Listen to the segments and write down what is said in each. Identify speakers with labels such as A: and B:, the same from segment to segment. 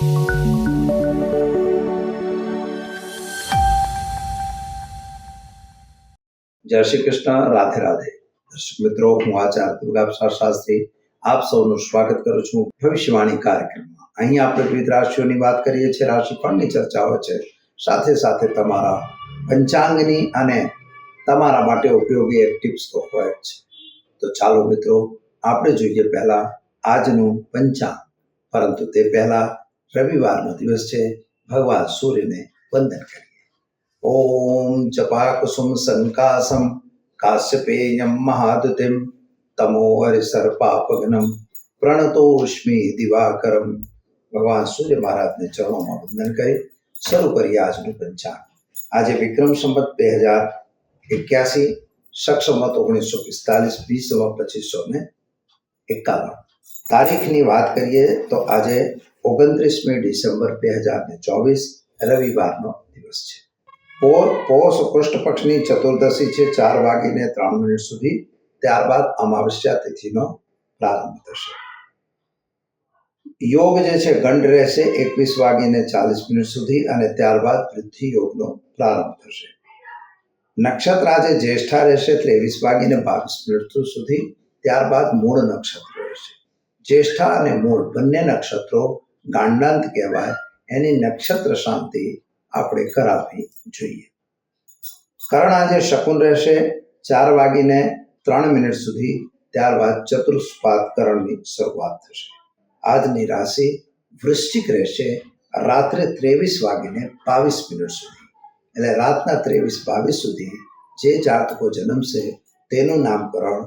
A: જય શ્રી કૃષ્ણ, રાધે રાધે. દર્શક મિત્રો, હું આચાર્ય દુર્ગાપ્રસાદ શાસ્ત્રી આપ સૌનું સ્વાગત કરું છું ભવિષ્યવાણી કાર્યક્રમમાં. અહીં આપણે વિવિધ રાશિઓની વાત કરીએ છીએ, રાશિફળની ચર્ચાઓ છે, સાથે સાથે તમારા પંચાંગની અને તમારા માટે ઉપયોગી એક ટિપ્સ તો હોય જ છે. તો ચાલો મિત્રો, આપણે જોઈએ પહેલા આજનું પંચાંગ. પરંતુ તે પહેલા રવિવારનો દિવસ છે, ભગવાન સૂર્યને વંદન કરીએ. ઓમ જપાકુસુમ સંકાસમ કાશ્યપેયમ મહાદુતિમ તમો હરિસર્પાપઘ્નમ પ્રણતોષ્મિ દિવાકરમ. ભગવાન સૂર્ય મહારાજને ચરણોમાં વંદન કરી શરૂ કરીએ આજનું પંચાંગ. આજે વિક્રમ સંવત 2081, શક સંવત 1945, બીજ સંવત 2551. તારીખની વાત કરીએ તો આજે 29મી ડિસેમ્બર 2024 રવિવારનો દિવસ છે. પોષ કૃષ્ણ પક્ષની ચતુર્દશી છે, 4:03 સુધી. ત્યારબાદ અમાવસ્યા તિથિનો પ્રારંભ થશે. યોગ જે છે ગંડ રહેશે 21:40 સુધી અને ત્યારબાદ વૃદ્ધિ યોગનો પ્રારંભ થશે. નક્ષત્ર આજે જ્યેષ્ઠા રહેશે 23:22 સુધી. ત્યારબાદ મૂળ નક્ષત્ર રહેશે. જ્યેષ્ઠા અને મૂળ બંને નક્ષત્રો ગાંડાંત કહેવાય, એની નક્ષત્ર શાંતિ આપણે કરાવવી જોઈએ. કરણ આજે શકુન રહેશે 4:03 સુધી. ત્યારબાદ ચતુષ્પાદ કરણની શરૂઆત થશે. આજની રાશિ વૃશ્ચિક રહેશે રાત્રે 23:22 સુધી. એટલે રાતના 23:22 સુધી જે જાતકો જન્મશે તેનું નામકરણ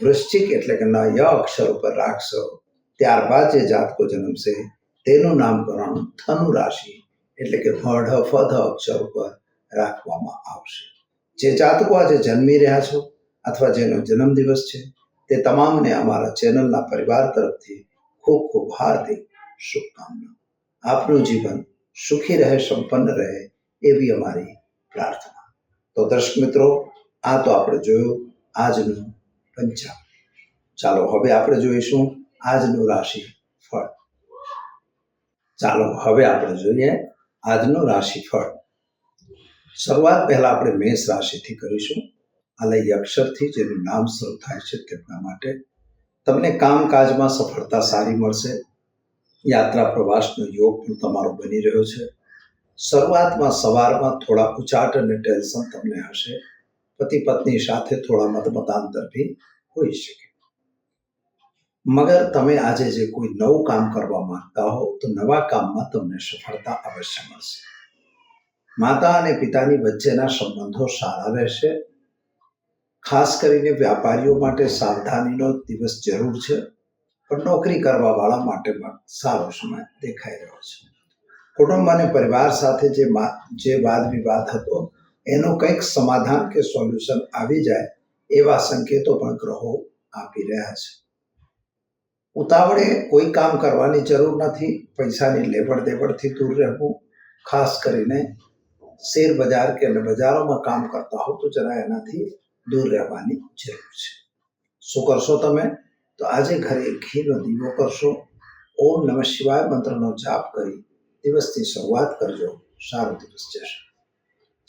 A: વૃશ્ચિક એટલે કે ય અક્ષર ઉપર રાખશો. ત્યારબાદ જે જાતકો જન્મશે તેનું નામકરણ ધનુ રાશિ એટલે કે ભ ફધ અક્ષર ઉપર રાખવામાં આવશે. જે જાતકો આજે જન્મી રહ્યા છો અથવા જેનો જન્મદિવસ છે તે તમામને અમારા ચેનલના પરિવાર તરફથી ખૂબ ખૂબ હાર્દિક શુભકામનાઓ. આપનું જીવન સુખી રહે, સંપન્ન રહે એવી અમારી પ્રાર્થના. તો દર્શક મિત્રો, આ તો આપણે જોયું આજનું પંચાંગ. ચાલો હવે આપણે જોઈશું આજનું રાશિફળ. ચાલો હવે આપણે જોઈએ આજનું રાશિફળ. શરૂઆત પહેલા આપણે મેષ રાશિથી કરીશું. આલય અક્ષરથી જેનું નામ શરૂ થાય છે તેમના માટે તમને કામકાજમાં સફળતા સારી મળશે. યાત્રા પ્રવાસનો યોગ પણ તમારો બની રહ્યો છે. શરૂઆતમાં સવારમાં થોડા ઉચાટ અને ટેન્શન તમને હશે. પતિ પત્ની સાથે થોડા મતમતાંતર બી હોઈ શકે. મગર તમે આજે જે કોઈ નવું કામ કરવા માંગતા હો તો નવા કામમાં તમને સફળતા અવશ્ય મળશે. માતા અને પિતાની વચ્ચેના સંબંધો સારા રહેશે. ખાસ કરીને વ્યાપારીઓ માટે સાવધાનીનો દિવસ જરૂર છે, પણ નોકરી કરવા વાળા માટે પણ સારો સમય દેખાઈ રહ્યો છે. કુટુંબ અને પરિવાર સાથે જે વાદ વિવાદ હતો એનું કંઈક સમાધાન કે સોલ્યુશન આવી જાય એવા સંકેતો પણ ગ્રહો આપી રહ્યા છે. ઉતાવળે કોઈ કામ કરવાની જરૂર નથી. પૈસાની લેવડ દેવડથી દૂર રહેવું. ખાસ કરીને શેર બજાર કે બજારોમાં કામ કરતા હો તો જરા એનાથી દૂર રહેવાની જરૂર છે. શું કરશો તમે? તો આજે ઘરે ઘીનો દીવો કરશો. ઓમ નમઃ શિવાય મંત્રનો જાપ કરી દિવસની શરૂઆત કરજો. સારો દિવસ જશે.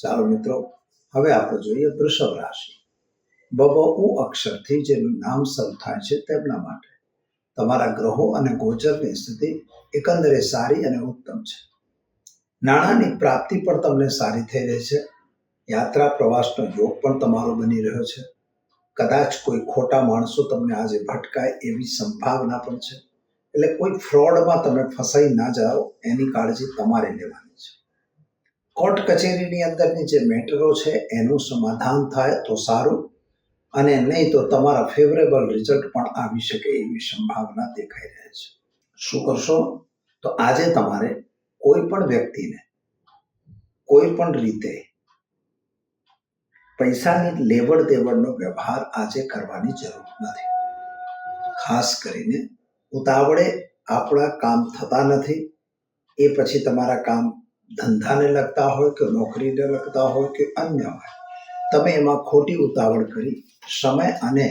A: ચાલો મિત્રો, હવે આપણે જોઈએ વૃષભ રાશિ. બબઉ અક્ષરથી જેનું નામ શરૂ થાય છે તેમના માટે તમારા ગ્રહો અને ગોચરની સ્થિતિ એકંદરે સારી અને ઉત્તમ છે. નાણાંની પ્રાપ્તિ પણ તમને સારી થઈ રહી છે. યાત્રા પ્રવાસનો યોગ પણ તમારો બની રહ્યો છે. કદાચ કોઈ ખોટા માણસો તમને આજે ભટકાય એવી સંભાવના પણ છે. એટલે કોઈ ફ્રોડમાં તમે ફસાઈ ના જાઓ એની કાળજી તમારે લેવાની છે. કોર્ટ કચેરીની અંદરની જે મેટરો છે એનું સમાધાન થાય તો સારું, અને નહીં તો તમારા ફેવરેબલ રિઝલ્ટ પણ આવી શકે એવી સંભાવના દેખાઈ રહી છે. શું કરશો? તો આજે તમારે કોઈ પણ વ્યક્તિને કોઈ પણ રીતે પૈસાની લેવડ દેવડનો વ્યવહાર આજે કરવાની જરૂર નથી. ખાસ કરીને ઉતાવળે આપણા કામ થતા નથી. એ પછી તમારા કામ ધંધાને લગતા હોય કે નોકરીને લગતા હોય કે અન્ય હોય, તમે એમાં ખોટી ઉતાવળ કરી સમય અને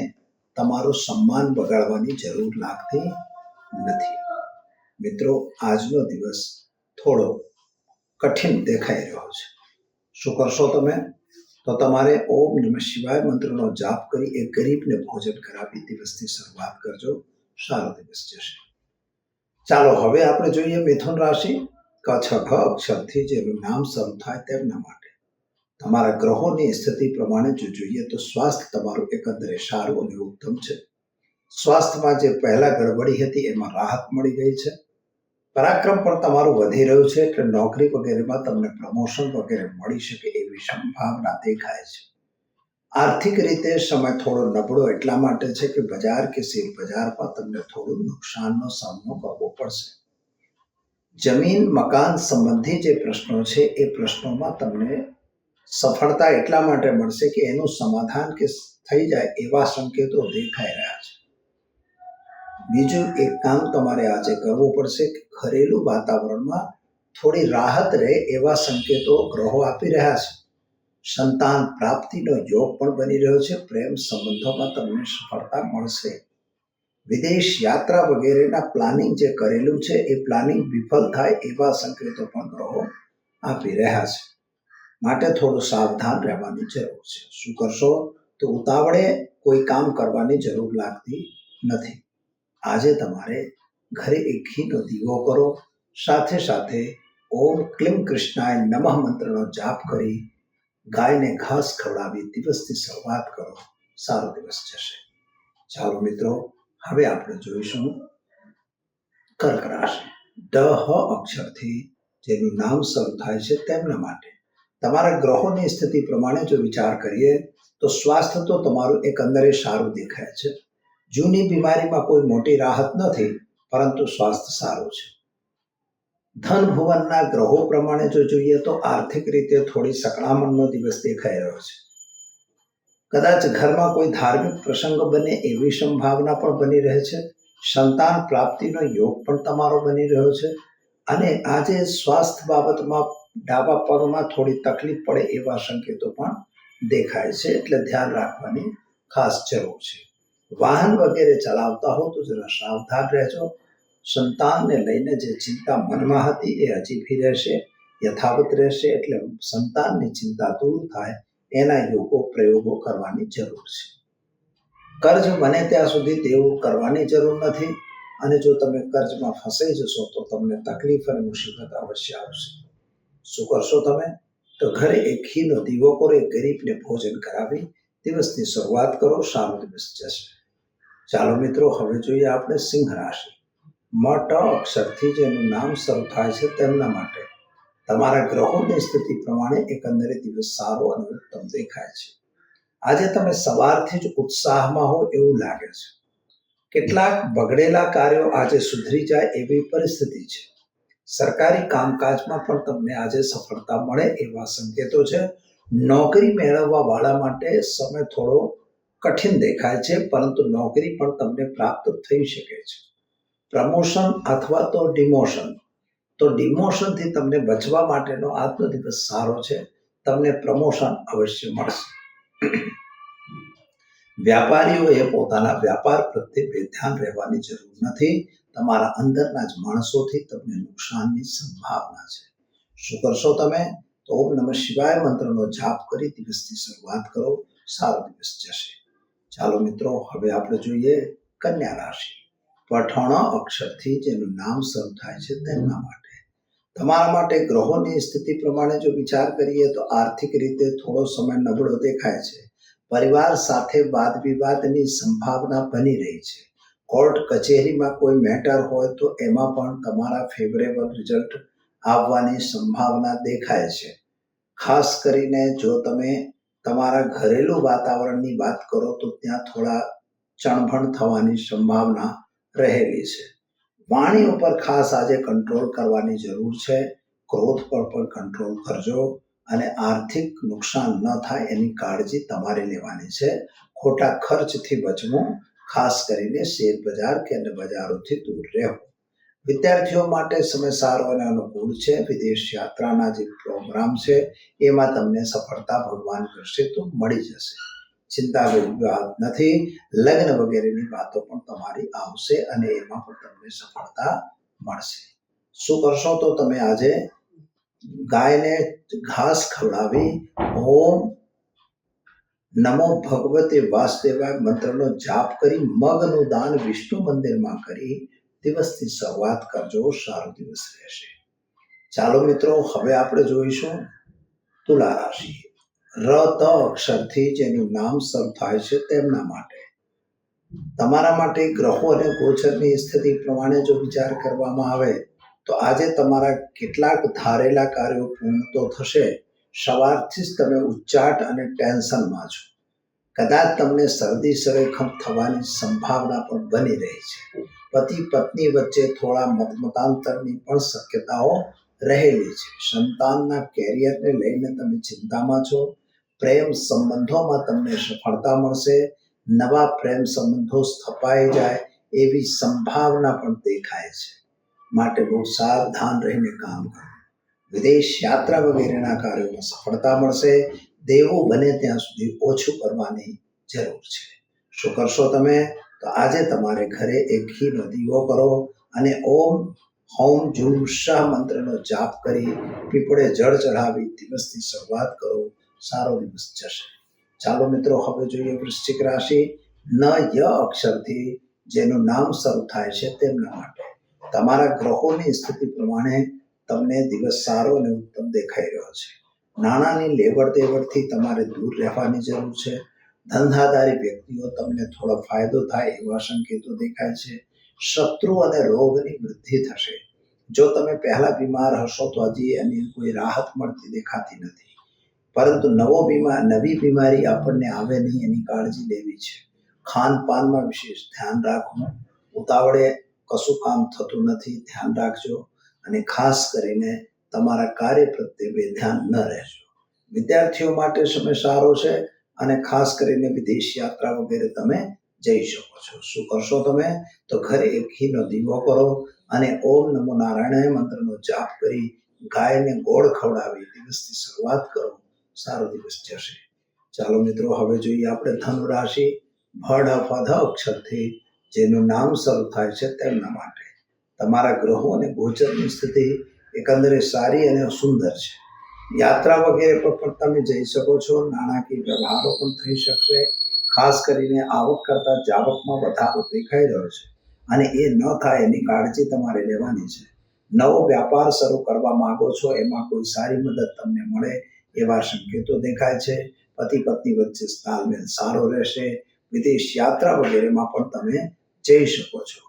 A: તમારું સન્માન બગાડવાની જરૂર લાગતી નથી. મિત્રો, આજનો દિવસ થોડો કઠિન દેખાઈ રહ્યો છે. શું કરશો તમે? તો તમારે ઓમ નમઃ શિવાય મંત્રનો જાપ કરી એક ગરીબને ભોજન કરાવી દિવસની શરૂઆત કરજો. સારો દિવસ જશે. ચાલો હવે આપણે જોઈએ મિથુન રાશિ. કચ્છ ખ અક્ષરથી જેનું નામ શરૂ થાય તેમના માટે તમારા ગ્રહોની સ્થિતિ પ્રમાણે જો જોઈએ તો સ્વાસ્થ્ય તમારું એકંદરે સારું અને ઉત્તમ છે. સ્વાસ્થ્યમાં જે પહેલા ગડબડી હતી એમાં રાહત મળી ગઈ છે. પરાક્રમ પણ તમારું વધી રહ્યું છે, એટલે નોકરી વગેરેમાં તમને પ્રમોશન વગેરે મળી શકે એવી સંભાવના દેખાય છે. આર્થિક રીતે સમય થોડો નબળો એટલા માટે છે કે બજાર કે શેર બજારમાં તમને થોડું નુકસાનનો સામનો કરવો પડશે. જમીન મકાન સંબંધી જે પ્રશ્નો છે એ પ્રશ્નોમાં તમને સફળતા એટલા માટે મળશે કે એનું સમાધાન કે થઈ જાય એવા સંકેતો દેખાઈ રહ્યા છે. બીજું એક કામ તમારે આજે કરવું પડશે કે ઘરેલું વાતાવરણમાં થોડી રાહત રહે એવા સંકેતો ગ્રહો આપી રહ્યા છે. સંતાન પ્રાપ્તિનો યોગ પણ બની રહ્યો છે. પ્રેમ સંબંધોમાં તમને સફળતા મળશે. વિદેશ યાત્રા વગેરેના પ્લાનિંગ જે કરેલું છે એ પ્લાનિંગ વિફળ થાય એવા સંકેતો પણ ગ્રહો આપી રહ્યા છે. માટે થોડું સાવધાન રહેવાની જરૂર છે. શું કરશો? તો ઉતાવળે કોઈ કામ કરવાની જરૂર લાગતી નથી. આજે તમારે ઘરે એક ઘીનો દીવો કરો, સાથે સાથે ઓમ ક્લીમ કૃષ્ણાય નમઃ મંત્રનો જાપ કરી ગાયને ઘાસ ખવડાવી દિવસની શરૂઆત કરો. સારો દિવસ જશે. ચાલો મિત્રો, હવે આપણે જોઈશું કર્ક રાશિ. ડ અક્ષરથી જેનું નામ શરૂ થાય છે તેમના માટે તમારા ગ્રહોની સ્થિતિ પ્રમાણે જો વિચાર કરીએ તો સ્વાસ્થ્ય તો તમારું એકંદરે સારું દેખાય છે. જૂની બીમારીમાં કોઈ મોટી રાહત નથી, પરંતુ સ્વાસ્થ્ય સારું છે. ધન ભુવનના ગ્રહો પ્રમાણે જો જોઈએ તો આર્થિક રીતે થોડી સકળામણનો દિવસ દેખાઈ રહ્યો છે. કદાચ ઘરમાં કોઈ ધાર્મિક પ્રસંગ બને એવી સંભાવના પણ બની રહે છે. સંતાન પ્રાપ્તિનો યોગ પણ તમારો બની રહ્યો છે. અને આજે સ્વાસ્થ્ય બાબતમાં ડાબા પગમાં થોડી તકલીફ પડે એવા સંકેતો પણ દેખાય છે, એટલે ધ્યાન રાખવાની ખાસ જરૂર છે. વાહન વગેરે ચલાવતા હો તો જરા સાવધાન રહેજો. સંતાનને લઈને જે ચિંતા મનમાં હતી એ હજી ભી રહેશે, યથાવત રહેશે, એટલે સંતાનની ચિંતા દૂર થાય એના યોગો પ્રયોગો કરવાની જરૂર છે. કર્જ બને ત્યાં સુધી દેવું કરવાની જરૂર નથી, અને જો તમે કર્જમાં ફસાઈ જશો તો તમને તકલીફ અને મુસીબત અવશ્ય આવશે. શું કરશો તમે? તો ઘરે એક ઘીનો દીવો કરો, એક ગરીબને ભોજન કરાવી દિવસની શરૂઆત કરો. સારો દિવસ જશે. ચાલો મિત્રો, હવે જોઈએ આપણે સિંહ રાશિ. મ ટ અક્ષરથી જેનું નામ શરૂ થાય છે તેમના માટે તમારા ગ્રહોની સ્થિતિ પ્રમાણે એકંદરે દિવસ સારો અને ઉત્તમ દેખાય છે. આજે તમે સવારથી જ ઉત્સાહમાં હો એવું લાગે છે. કેટલાક બગડેલા કાર્યો આજે સુધરી જાય એવી પરિસ્થિતિ છે. સરકારી કામકાજમાં પણ તમને આજે સફળતા મળે એવા સંકેતો છે. નોકરી મેળવવા વાળા માટે સમય થોડો કઠિન દેખાય છે, પરંતુ નોકરી પણ તમને પ્રાપ્ત થઈ શકે છે. પ્રમોશન અથવા તો ડિમોશનથી તમને બચવા માટેનો આજનો દિવસ સારો છે. તમને પ્રમોશન અવશ્ય મળશે. વ્યાપારીઓએ પોતાના વ્યાપાર પ્રત્યે બેધ્યાન રહેવાની જરૂર નથી. તમારા અંદરના જ માણસોથી તમને નુકસાનની સંભાવના છે. શું કરશો તમે? તો ઓમ નમઃ શિવાય મંત્રનો જાપ કરી દિવસની શરૂઆત કરો. સારો દિવસ જશે. ચાલો મિત્રો, હવે આપણે જોઈએ કન્યા રાશિ. પઠણ અક્ષરથી જેનું નામ શરૂ થાય છે તેમના માટે તમારા માટે ગ્રહોની સ્થિતિ પ્રમાણે જો વિચાર કરીએ તો આર્થિક રીતે થોડો સમય નબળો દેખાય છે. પરિવાર સાથે વાદ વિવાદની સંભાવના બની રહી છે. કોર્ટ કચેરીમાં કોઈ મેટર હોય તો એમાં પણ તમારા ફેવરેબલ રિઝલ્ટ આવવાની સંભાવના દેખાય છે. ખાસ કરીને જો તમે તમારા ઘરેલું વાતાવરણની વાત કરો તો ત્યાં થોડા ચણભણ થવાની સંભાવના રહેલી છે. વાણી ઉપર ખાસ આજે કંટ્રોલ કરવાની જરૂર છે. ક્રોધ પર પણ કંટ્રોલ કરજો, અને આર્થિક નુકસાન ન થાય એની કાળજી તમારે લેવાની છે. ખોટા ખર્ચથી બચવું, ખાસ કરીને શેર બજાર કે અન્ય બજારોથી દૂર રહેવું. વિદ્યાર્થીઓ માટે સમય સારો અને અનુકૂળ છે. વિદેશ યાત્રાના જે પ્રોગ્રામ છે એમાં તમને સફળતા ભગવાન કરશે તો મળી જશે. ચિંતા વાત નથી. લગ્ન વગેરેની વાતો પણ તમારી આવશે અને એમાં પણ તમને સફળતા મળશે. શું કરશો તો તમે આજે ગાયને ઘાસ ખવડાવી ઓમ નમો ભગવતે વાસુદેવાય મંત્રનો જાપ કરી મગનું દાન વિષ્ણુ મંદિરમાં કરી દિવસની શરૂઆત કરજો. સારો દિવસ રહેશે. ચાલો મિત્રો, હવે આપણે જોઈશું તુલા રાશિ. ર ત અક્ષરથી જેનું નામ શરૂ થાય છે તેમના માટે. તમારા માટે ગ્રહો અને ગોચરની સ્થિતિ પ્રમાણે જો વિચાર કરવામાં આવે તો આજે તમારા કેટલાક ધારેલા કાર્યો પૂર્ણ તો થશે. સવારથી જ તમે ઉચ્ચાટ અને ટેન્શનમાં છો. કદાચ તમને શરદી સરેખમ થવાની સંભાવના પણ બની રહી છે. પતિ પત્ની વચ્ચે થોડા મતાંતરની પણ શક્યતાઓ રહેલી છે. સંતાનના કેરિયરને લઈને તમે ચિંતામાં છો. પ્રેમ સંબંધોમાં તમને સફળતા મળશે. નવા પ્રેમ સંબંધો સ્થપાઈ જાય એવી સંભાવના પણ દેખાય છે. માટે બહુ સાવધાન રહીને કામ કરો. વિદેશ યાત્રા વગેરેના કાર્યોમાં સફળતા મળશે. દેવું બને ત્યાં સુધી ઓછું કરવાની જરૂર છે. શું કરશો તમે તો આજે તમારે ઘરે એક ઘીનો દીવો કરો અને ઓમ હોમ જૂમ શાહ મંત્રનો જાપ કરી પીપળે જળ ચઢાવી દિવસની શરૂઆત કરો. સારો દિવસ જશે. ચાલો મિત્રો, હવે જોઈએ વૃશ્ચિક રાશિ. ન ય અક્ષરથી જેનું નામ શરૂ થાય છે તેમના માટે. તમારા ગ્રહોની સ્થિતિ પ્રમાણે તમને દિવસ સારો અને ઉત્તમ દેખાઈ રહ્યો છે. નાણાંની લેવડ દેવડથી તમારે દૂર રહેવાની જરૂર છે. ધંધાદારી વ્યક્તિઓ તમને થોડો ફાયદો થાય એવા સંકેતો દેખાય છે. શત્રુ અને રોગની વૃદ્ધિ થશે. જો તમે પહેલા બીમાર હશો તો હજી એની કોઈ રાહત મળતી દેખાતી નથી, પરંતુ નવી બીમારી આપણને આવે નહીં એની કાળજી લેવી છે. ખાનપાનમાં વિશેષ ધ્યાન રાખવું. ઉતાવળે કશું કામ થતું નથી, ધ્યાન રાખજો. અને ખાસ કરીને તમારા કાર્ય પ્રત્યે બેધ્યાન ન રહેજો. વિદ્યાર્થીઓ માટે સમય સારો છે અને ખાસ કરીને વિદેશ યાત્રા વગેરે તમે જઈ શકો છો. શું કરશો તમે તો ઘરે એક ઘીનો દીવો કરો અને ઓમ નમો નારાયણ મંત્રનો જાપ કરી ગાયને ગોળ ખવડાવી દિવસની શરૂઆત કરો. સારો દિવસ જશે. ચાલો મિત્રો, હવે જોઈએ આપણે ધનુ રાશિ. ભડ ફધ અક્ષરથી જેનું નામ શરૂ થાય છે તેમના માટે. તમારા ગ્રહો અને ગોચરની સ્થિતિ એકંદરે સારી અને સુંદર છે. યાત્રા વગેરે પર પણ તમે જઈ શકો છો. નાણાકીય વ્યવહારો પણ થઈ શકશે. ખાસ કરીને આવક કરતા જાવકમાં વધારો દેખાઈ રહ્યો છે અને એ ન થાય એની કાળજી તમારે લેવાની છે. નવો વ્યાપાર શરૂ કરવા માંગો છો, એમાં કોઈ સારી મદદ તમને મળે એવા સંકેતો દેખાય છે. પતિ પત્ની વચ્ચે તાલમેલ સારો રહેશે. વિદેશ યાત્રા વગેરેમાં પણ તમે જઈ શકો છો.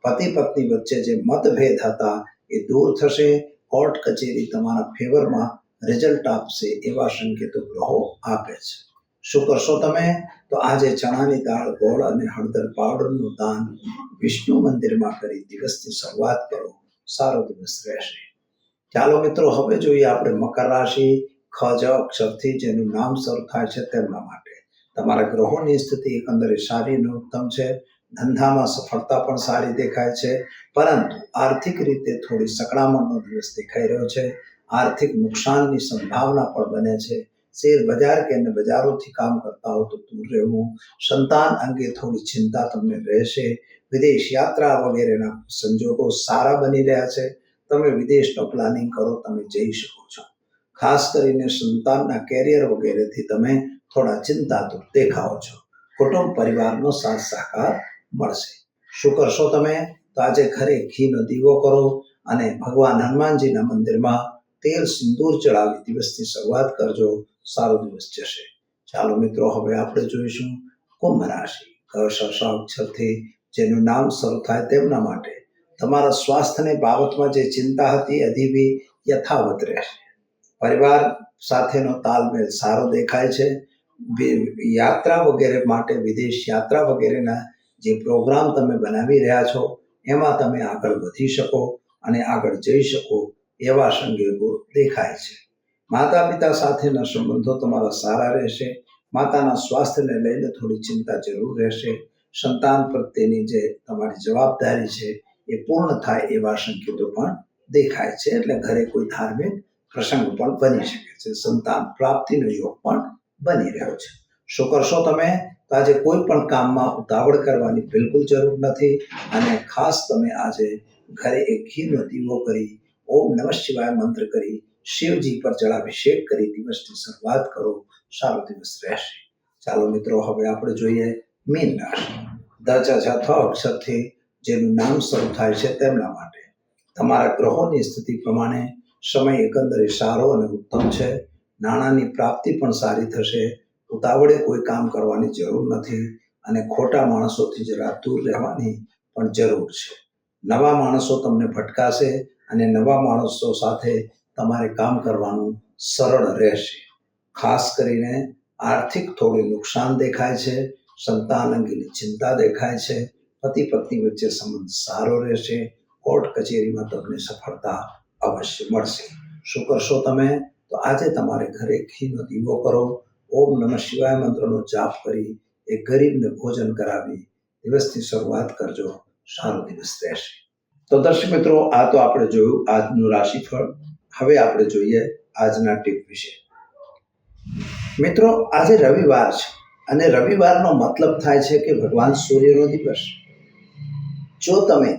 A: પતિ પત્ની વચ્ચે જે મતભેદ હતા એ દૂર થશે. કોર્ટ કચેરી તમારા ફેવરમાં રિઝલ્ટ આપશે એવા સંકેતો ગ્રહો આપે છે. શું કરશો તમે તો આજે ચણાની દાળ, ગોળ અને હળદર પાવડરનું દાન વિષ્ણુ મંદિરમાં કરી દિવસની શરૂઆત કરો. સારો દિવસ રહેશે. ચાલો મિત્રો, હવે જોઈએ આપણે મકર રાશિ. ખ જ અક્ષરથી જેનું નામ શરૂ થાય છે તેમના માટે. તમારા ગ્રહોની સ્થિતિ એકંદરે સારી અને ઉત્તમ છે. ધંધામાં સફળતા પણ સારી દેખાય છે, પરંતુ આર્થિક રીતે થોડી સકડામણનો દિવસ દેખાઈ રહ્યો છે. આર્થિક નુકસાનની સંભાવના પણ બને છે. શેર બજાર કે અન્ય બજારોથી કામ કરતા હો તો દૂર રહેવું. સંતાન અંગે થોડી ચિંતા તમને રહેશે. વિદેશ યાત્રા વગેરેના સંજોગો સારા બની રહ્યા છે. તમે વિદેશનો પ્લાનિંગ કરો, તમે જઈ શકો છો. ખાસ કરીને સંતાનના કેરિયર વગેરેથી તમે થોડા ચિંતાતુર દેખાઓ છો. કુટુંબ પરિવારનો સાથ સહકાર મળશે. શું કરશો તમે તો આજે ઘરે ઘીનો દીવો કરો અને ભગવાન હનુમાનજીના મંદિરમાં તેલ સિંદૂર ચડાવી દિવસની શરૂઆત કરજો. સારો દિવસ જશે. ચાલો મિત્રો, હવે આપણે જોઈશું કુંભ રાશિ. અક્ષરથી જેનું નામ શરૂ થાય તેમના માટે. તમારા સ્વાસ્થ્યની બાબતમાં જે ચિંતા હતી હજી બી યથાવત રહેશે. પરિવાર સાથેનો તાલમેલ સારો દેખાય છે. યાત્રા વગેરે માટે વિદેશ યાત્રા વગેરેના જે પ્રોગ્રામ તમે બનાવી રહ્યા છો એમાં તમે આગળ વધી શકો અને આગળ જઈ શકો એવા સંજોગો દેખાય છે. માતા પિતા સાથેના સંબંધો તમારા સારા રહેશે. માતાના સ્વાસ્થ્યને લઈને થોડી ચિંતા જરૂર રહેશે. સંતાન પ્રત્યેની જે તમારી જવાબદારી છે એ પૂર્ણ થાય એવા સંકેતો પણ દેખાય છે. એટલે ઘરે કોઈ ધાર્મિક પ્રસંગ પણ બની શકે છે. સંતાન પ્રાપ્તિનો યોગ પણ બની રહ્યો છે. શું કરશો તમે તો આજે કોઈ પણ કામમાં ઉતાવળ કરવાની બિલકુલ જરૂર નથી અને ખાસ તમે આજે ઘરે એક ઘીનો દીવો કરી ઓમ નમઃ શિવાય મંત્ર કરી શિવજી પર જળાભિષેક કરી દિવસની શરૂઆત કરો. સારો દિવસ રહેશે. ચાલો મિત્રો, હવે આપણે જોઈએ મીન રાશિ. દ અક્ષરથી જેનું નામ શરૂ થાય છે તેમના માટે તમારા ગ્રહોની સ્થિતિ પ્રમાણે સમય એકંદરે સારો અને ઉત્તમ છે. નાણાંની પ્રાપ્તિ પણ સારી થશે. ઉતાવળે કોઈ કામ કરવાની જરૂર નથી અને ખોટા માણસોથી જરા દૂર રહેવાની પણ જરૂર છે. નવા માણસો તમને ભટકાશે અને નવા માણસો સાથે તમારે કામ કરવાનું સરળ રહેશે. ખાસ કરીને આર્થિક થોડું નુકસાન દેખાય છે. સંતાન અંગેની ચિંતા દેખાય છે. પતિ પત્ની વચ્ચે સંબંધ સારો રહેશે. કોર્ટ કચેરીમાં તમને સફળતા અવશ્ય મળશે. શું કરશો તમે? તો આજે તમારે ઘરે ઘીનો દીવો કરો, ઓમ નમઃ શિવાય મંત્રનો જાપ કરી એક ગરીબને ભોજન કરાવી દિવસની શરૂઆત કરજો. સારો દિવસ રહેશે. તો દર્શક મિત્રો, આ તો આપણે જોયું આજનું રાશિફળ. હવે આપણે જોઈએ આજના ટીપ વિશે. મિત્રો, આજે રવિવાર છે અને રવિવારનો મતલબ થાય છે કે ભગવાન સૂર્યનો દિવસ. જો તમે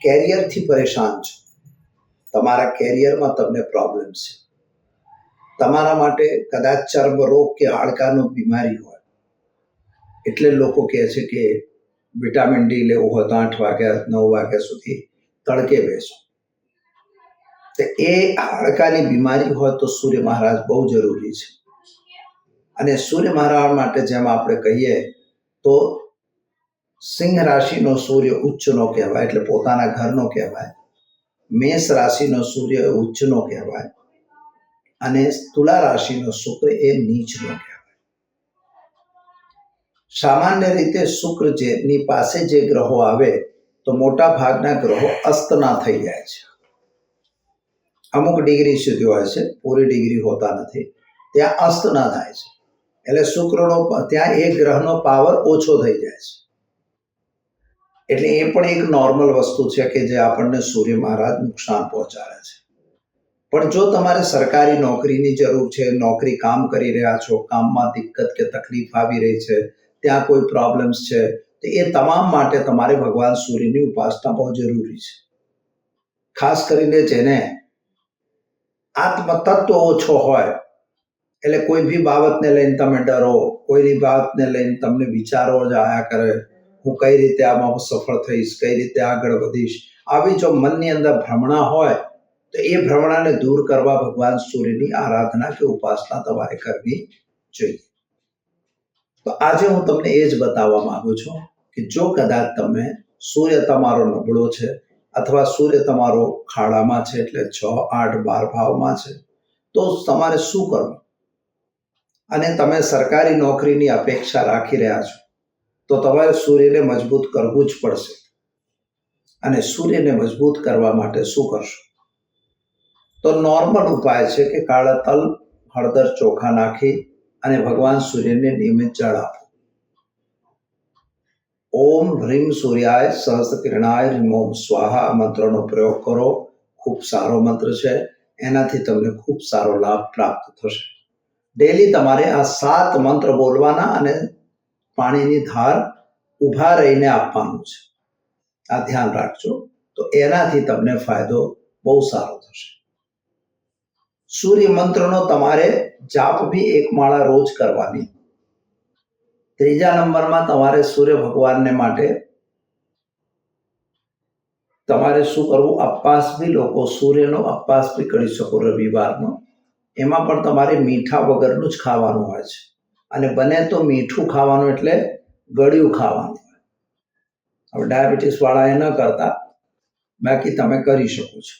A: કેરિયરથી પરેશાન છો, તમારા કેરિયરમાં તમને પ્રોબ્લેમ છે, તમારા માટે કદાચ ચર્મ રોગ કે હાડકાની બીમારી હોય, એટલે લોકો કહે છે કે વિટામિન ડી લેવું હોય તો 8 વાગ્યા 9 વાગ્યા સુધી તડકે બેસો. તો એ હાડકાની બીમારી હોય તો સૂર્ય મહારાજ બહુ જરૂરી છે. અને સૂર્ય મહારાજ માટે જેમ આપણે કહીએ તો સિંહ રાશિનો સૂર્ય ઉચ્ચનો કહેવાય, એટલે પોતાના ઘરનો કહેવાય. મેષ રાશિનો સૂર્ય ઉચ્ચનો કહેવાય અને તુલા રાશિનો શુક્ર એ નીચનો કહેવાય. સામાન્ય રીતે શુક્ર જેની પાસે જે ગ્રહો આવે તો મોટા ભાગના ગ્રહો અસ્તના થઈ જાય છે. અમુક ડિગ્રી સુધી હોય છે, પૂરી ડિગ્રી હોતા નથી, ત્યાં અસ્તના થાય છે. એટલે શુક્રનો ત્યાં એક ગ્રહનો પાવર ઓછો થઈ જાય છે. એટલે એ પણ એક નોર્મલ વસ્તુ છે કે જે આપણને સૂર્ય મહારાજ નુકસાન પહોંચાડે છે. પણ જો તમારે સરકારી નોકરીની જરૂર છે, નોકરી કામ કરી રહ્યા છો, કામમાં દિક્કત કે તકલીફ આવી રહી છે, ત્યાં કોઈ પ્રોબ્લેમ્સ છે, તો એ તમામ માટે તમારે ભગવાન સૂર્યની ઉપાસના બહુ જરૂરી છે. ખાસ કરીને જેને આત્મતત્વ ઓછો હોય, એટલે કોઈ બી બાબતને લઈને તમે ડરો, કોઈની બાબતને લઈને તમને વિચારો જ આયા કરે, હું કઈ રીતે આમાં સફળ થઈશ, કઈ રીતે આગળ વધીશ, આવી જો મનની અંદર ભ્રમણા હોય તો એ ભ્રમણાને દૂર કરવા ભગવાન સૂર્યની આરાધના કે ઉપાસના તમારે કરવી જોઈએ. તો આજે હું તમને એ જ બતાવવા માંગુ છું કે જો કદાચ તમે સૂર્ય તમારો નબળો છે અથવા સૂર્ય તમારો ખાડામાં છે, એટલે 6, 8, 12 ભાવમાં છે, તો તમારે શું કરવું? અને તમે સરકારી નોકરીની અપેક્ષા રાખી રહ્યા છો તો તમારે સૂર્યને મજબૂત કરવું જ પડશે. અને સૂર્યને મજબૂત કરવા માટે શું કરશો? તો નોર્મલ ઉપાય છે કે કાળા તલ, હળદર, ચોખા નાખી અને ભગવાન સૂર્યને નિયમિત જળ આપો. ઓમ હ્રીમ સૂર્યાય સહસ્ત્ર કિરણાય હ્રીમ ઓમ સ્વાહા મંત્રનો પ્રયોગ કરો. ખૂબ સારો મંત્ર છે, એનાથી તમને ખૂબ સારો લાભ પ્રાપ્ત થશે. ડેલી તમારે આ 7 મંત્ર બોલવાના અને પાણીની ધાર ઊભા રહીને આપવાનું છે. આ ધ્યાન રાખજો, તો એનાથી તમને ફાયદો બહુ સારો થશે. સૂર્ય મંત્રનો તમારે જાપ બી 1 માળા રોજ કરવાની. 3જા નંબરમાં તમારે સૂર્ય ભગવાનને માટે તમારે શું કરવું? અપવાસ બી લોકો સૂર્યનો અપવાસ બી કરી શકો રવિવારનો. એમાં પણ તમારે મીઠા વગરનું જ ખાવાનું હોય છે અને બને તો મીઠું ખાવાનું એટલે ગળ્યું ખાવાનું. હવે ડાયાબિટીસ વાળા એ ન કરતા, બાકી તમે કરી શકો છો.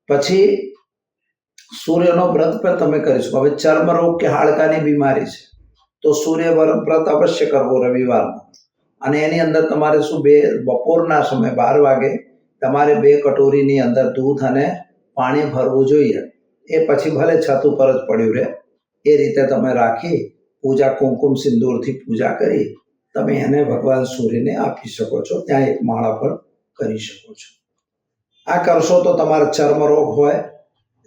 A: પછી સૂર્યનો વ્રત પણ તમે કરી શકો. હવે ચર્મ રોગ કે હાડકાની બીમારી છે તો સૂર્ય વ્રત અવશ્ય કરવો રવિવારનો. અને એની અંદર તમારે શું, બપોરના સમય 12 વાગે તમારે 2 કટોરીની અંદર દૂધ અને પાણી ભરવું જોઈએ. એ પછી ભલે છત ઉપર જ પડ્યું રહે, એ રીતે તમે રાખી પૂજા, કુમકુમ સિંદૂરથી પૂજા કરી તમે એને ભગવાન સૂર્યને આપી શકો છો. ત્યાં 1 માળા પર કરી શકો છો. આ કરશો તો તમારા ચર્મ રોગ હોય,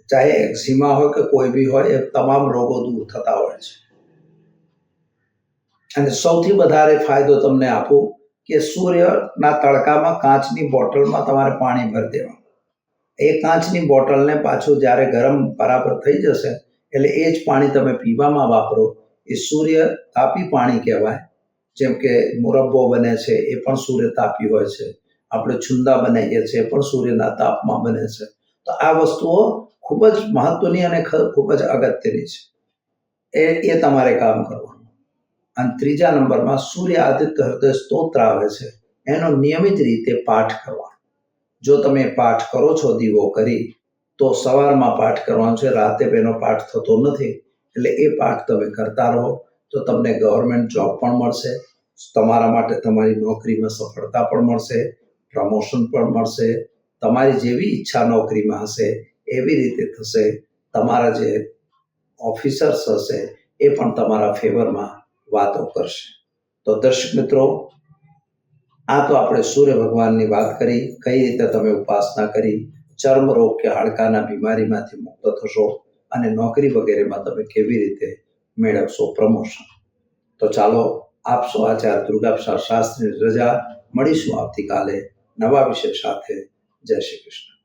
A: ચાહે એક્ઝિમા હોય કે કોઈ બી હોય, એ તમામ રોગો દૂર થતા હોય છે. અને સૌથી વધારે ફાયદો તમને આપું કે સૂર્યના તડકામાં કાચની બોટલમાં તમારે પાણી ભરી દેવાનું. એ કાચની બોટલને પાછું જ્યારે ગરમ બરાબર થઈ જશે એટલે એ જ પાણી તમે પીવામાં વાપરો. એ સૂર્ય તાપી પાણી કહેવાય. જેમ કે મુરબ્બો બને છે એ પણ સૂર્ય તાપી હોય છે. આપણે છુંદા બનાવીએ છીએ એ પણ સૂર્યના તાપમાં બને છે. તો આ વસ્તુઓ ખૂબ જ મહત્વની અને ખૂબ જ અગત્યની છે. એ તમારે કામ કરવાનું. અને ત્રીજા નંબરમાં સૂર્ય આદિત્ય હૃદય સ્તોત્ર આવે છે, એનો નિયમિત રીતે પાઠ કરવાનો. જો તમે પાઠ કરો છો દીવો કરી, તો સવારમાં પાઠ કરવાનો છે, રાતે એનો પાઠ થતો નથી. એટલે એ પાઠ તમે કરતા રહો તો તમને ગવર્મેન્ટ જોબ પણ મળશે, તમારા માટે તમારી નોકરીમાં સફળતા પણ મળશે, પ્રમોશન પણ મળશે. તમારી જેવી ઈચ્છા નોકરીમાં હશે એવી રીતે થશે. તમારા જે ઓફિસર્સ હશે એ પણ તમારા ફેવરમાં વાતો કરશે. તો દર્શક મિત્રો, આ તો આપણે સૂર્ય ભગવાનની વાત કરી, કઈ રીતે તમે ઉપાસના કરી, ચર્મ રોગ કે હાડકાના બીમારીમાંથી મુક્ત થશો અને નોકરી વગેરેમાં તમે કેવી રીતે મેળવશો પ્રમોશન. તો ચાલો આપશો આચાર્ય દુર્ગાપ્રસાદ શાસ્ત્રીની રજા. મળીશું આવતીકાલે નવા વિષય સાથે. જય શ્રી કૃષ્ણ.